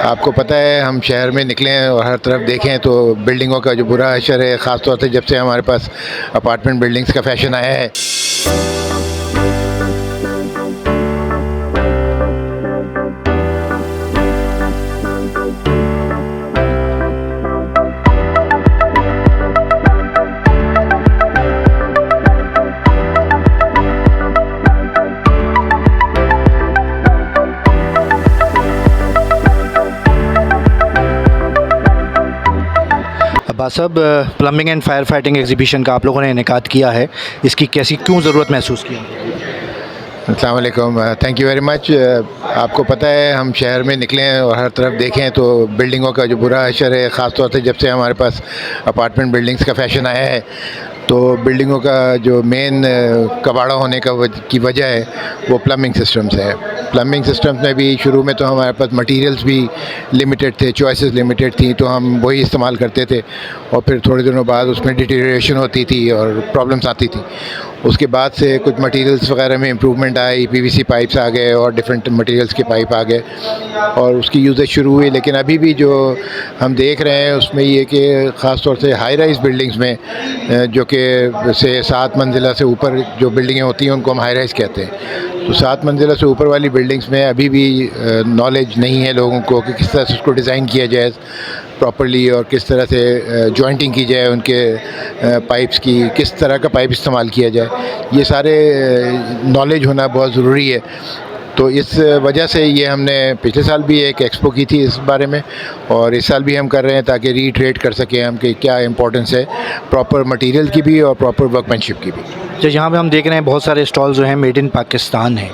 आपको पता है हम शहर में निकले हैं और हर तरफ देखें तो बिल्डिंगों का जो बुरा असर है, ख़ास तौर से जब से हमारे पास अपार्टमेंट बिल्डिंग्स का फैशन आया है। अब्बास साहब, plumbing and fire fighting exhibition का आप लोगों ने इनेकाद किया है, इसकी कैसी क्यों ज़रूरत महसूस की? अस्सलाम वालेकुम, थैंक यू वेरी मच। आपको पता है हम शहर में निकले हैं और हर तरफ देखें तो बिल्डिंगों का जो बुरा असर है, ख़ास तौर से जब से हमारे पास अपार्टमेंट बिल्डिंग्स का फैशन आया है, तो बिल्डिंगों का जो मेन कबाड़ा होने की वजह है वो प्लम्बिंग सिस्टम्स है। प्लम्बिंग सिस्टम्स में भी शुरू में तो हमारे पास मटेरियल्स भी लिमिटेड थे, चॉइसेस लिमिटेड थी, तो हम वही इस्तेमाल करते थे और फिर थोड़े दिनों बाद उसमें डिटीरिएशन होती थी और प्रॉब्लम्स आती थी। उसके बाद से कुछ मटेरियल्स वगैरह में इम्प्रूवमेंट आई, पीवीसी पाइप्स आ गए और डिफरेंट मटेरियल्स के पाइप आ गए और उसकी यूजेज शुरू हुई। लेकिन अभी भी जो हम देख रहे हैं उसमें ये कि ख़ास तौर से हाई राइज बिल्डिंग्स में जो कि से 7 मंजिला से ऊपर जो बिल्डिंगें होती हैं उनको हम हाई राइज कहते हैं। तो 7 मंजिला से ऊपर वाली बिल्डिंग्स में अभी भी नॉलेज नहीं है लोगों को कि किस तरह से उसको डिज़ाइन किया जाए प्रॉपर्ली और किस तरह से जॉइंटिंग की जाए, उनके पाइप्स की किस तरह का पाइप इस्तेमाल किया जाए, ये सारे नॉलेज होना बहुत ज़रूरी है। तो इस वजह से ये हमने पिछले साल भी एक एक्सपो की थी इस बारे में और इस साल भी हम कर रहे हैं ताकि रीट्रेट कर सकें हम कि क्या इंपॉर्टेंस है प्रॉपर मटेरियल की भी और प्रॉपर वर्कमैनशिप की भी। जो यहाँ पे हम देख रहे हैं बहुत सारे स्टॉल जो हैं मेड इन पाकिस्तान हैं,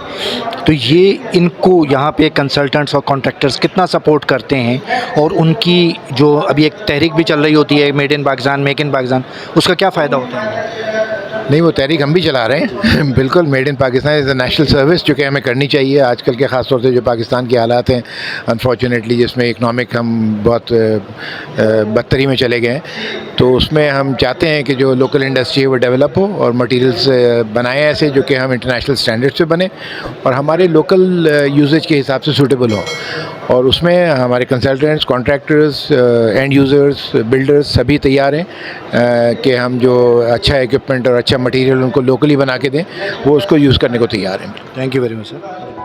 तो ये इनको यहाँ पे कंसल्टेंट्स और कॉन्ट्रैक्टर्स कितना सपोर्ट करते हैं और उनकी जो अभी एक तहरीक भी चल रही होती है made in Pakistan, make in Pakistan, उसका क्या फ़ायदा होता है? नहीं, वो तहरीक हम भी चला रहे हैं बिल्कुल। Made in Pakistan is a national service जो कि हमें करनी चाहिए आजकल के ख़ास तौर से जो पाकिस्तान के हालात हैं अनफॉर्चुनेटली, जिसमें इकनॉमिक हम बहुत बदतरी में चले गए हैं, तो उसमें हम चाहते हैं कि जो लोकल इंडस्ट्री है वो डेवलप हो और मटेरियल्स बनाए ऐसे जो कि हम इंटरनेशनल स्टैंडर्ड्स पे बने और हमारे लोकल यूजेज के हिसाब से सूटेबल हो। और उसमें हमारे consultants, contractors, end users, builders सभी तैयार हैं कि हम जो अच्छा इक्विपमेंट और अच्छा मटेरियल उनको लोकली बना के दें, वो उसको यूज़ करने को तैयार हैं। Thank you very much sir.